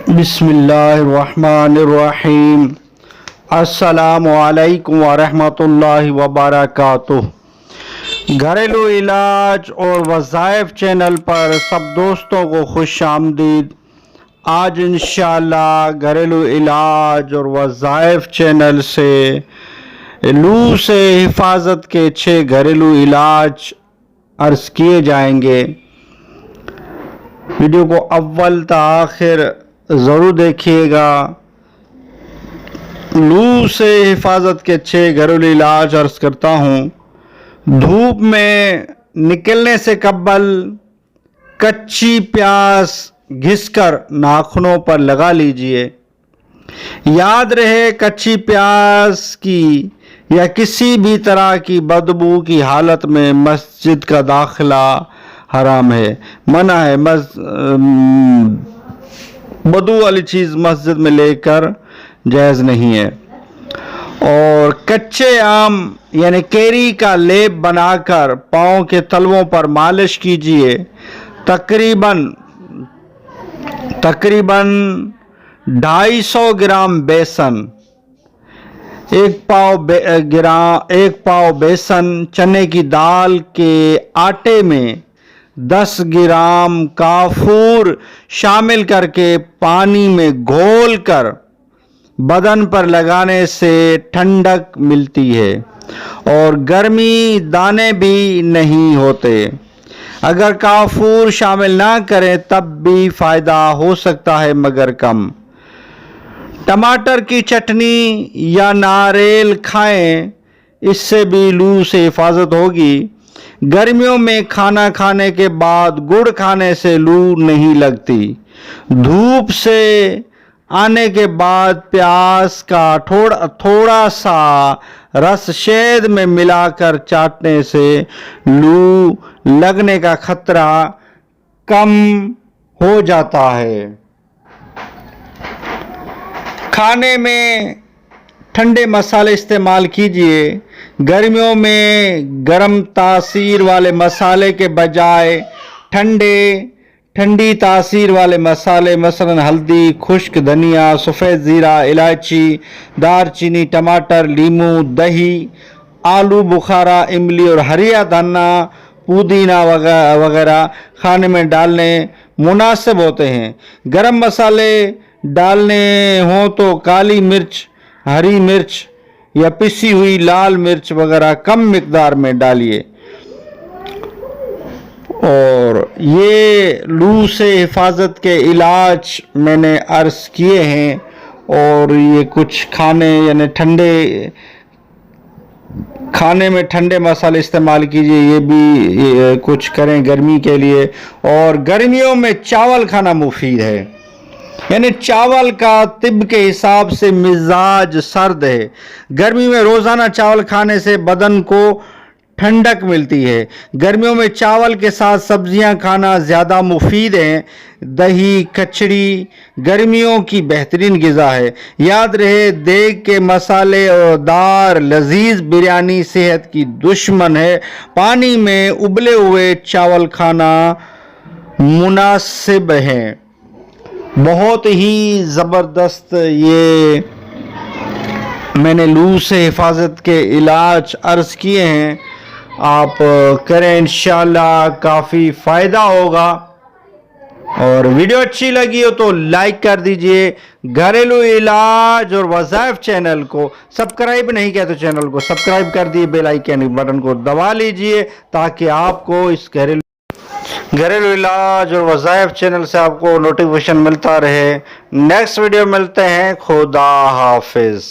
بسم اللہ الرحمن الرحیم۔ السلام علیکم ورحمۃ اللہ وبرکاتہ۔ گھریلو علاج اور وظائف چینل پر سب دوستوں کو خوش آمدید۔ آج انشاءاللہ گھریلو علاج اور وظائف چینل سے لو سے حفاظت کے 6 گھریلو علاج عرض کیے جائیں گے۔ ویڈیو کو اول تا آخر ضرور دیکھیے گا۔ لو سے حفاظت کے 6 گھریلو علاج عرض کرتا ہوں۔ دھوپ میں نکلنے سے قبل کچی پیاز گھس کر ناخنوں پر لگا لیجئے۔ یاد رہے کچی پیاز کی یا کسی بھی طرح کی بدبو کی حالت میں مسجد کا داخلہ حرام ہے، منع ہے۔ بدبو والی چیز مسجد میں لے کر جائز نہیں ہے۔ اور کچے آم یعنی کیری کا لیپ بنا کر پاؤں کے تلووں پر مالش کیجئے۔ تقریباً 250 گرام بیسن، ایک پاؤ بیسن چنے کی دال کے آٹے میں 10 گرام کافور شامل کر کے پانی میں گھول کر بدن پر لگانے سے ٹھنڈک ملتی ہے اور گرمی دانے بھی نہیں ہوتے۔ اگر کافور شامل نہ کریں تب بھی فائدہ ہو سکتا ہے مگر کم۔ ٹماٹر کی چٹنی یا ناریل کھائیں، اس سے بھی لو سے حفاظت ہوگی۔ گرمیوں میں کھانا کھانے کے بعد گڑ کھانے سے لو نہیں لگتی۔ دھوپ سے آنے کے بعد پیاز کا تھوڑا سا رس شہد میں ملا کر چاٹنے سے لو لگنے کا خطرہ کم ہو جاتا ہے۔ کھانے میں ٹھنڈے مسالے استعمال کیجئے۔ گرمیوں میں گرم تاثیر والے مسالے کے بجائے ٹھنڈی تاثیر والے مسالے مثلا ہلدی، خشک دھنیا، سفید زیرہ، الائچی، دار چینی، ٹماٹر، لیموں، دہی، آلو بخارا، املی اور ہریا دھنا، پودینہ وغیرہ کھانے میں ڈالنے مناسب ہوتے ہیں۔ گرم مسالے ڈالنے ہوں تو کالی مرچ، ہری مرچ یا پسی ہوئی لال مرچ وغیرہ کم مقدار میں ڈالیے۔ اور یہ لو سے حفاظت کے علاج میں نے عرض کیے ہیں۔ اور یہ کچھ کھانے میں ٹھنڈے مسالے استعمال کیجئے، یہ بھی کچھ کریں گرمی کے لیے۔ اور گرمیوں میں چاول کھانا مفید ہے، یعنی چاول کا طب کے حساب سے مزاج سرد ہے۔ گرمی میں روزانہ چاول کھانے سے بدن کو ٹھنڈک ملتی ہے۔ گرمیوں میں چاول کے ساتھ سبزیاں کھانا زیادہ مفید ہیں۔ دہی کچڑی گرمیوں کی بہترین غذا ہے۔ یاد رہے دیگ کے مسالے اور دار لذیذ بریانی صحت کی دشمن ہے۔ پانی میں ابلے ہوئے چاول کھانا مناسب ہے۔ بہت ہی زبردست یہ میں نے لو سے حفاظت کے علاج عرض کیے ہیں، آپ کریں انشاءاللہ کافی فائدہ ہوگا۔ اور ویڈیو اچھی لگی ہو تو لائک کر دیجئے۔ گھریلو علاج اور وظائف چینل کو سبسکرائب نہیں کیا تو چینل کو سبسکرائب کر دیجئے، بیل آئیکن بٹن کو دبا لیجئے تاکہ آپ کو اس گھریلو علاج اور وظائف چینل سے آپ کو نوٹیفیکیشن ملتا رہے۔ نیکسٹ ویڈیو ملتے ہیں۔ خدا حافظ۔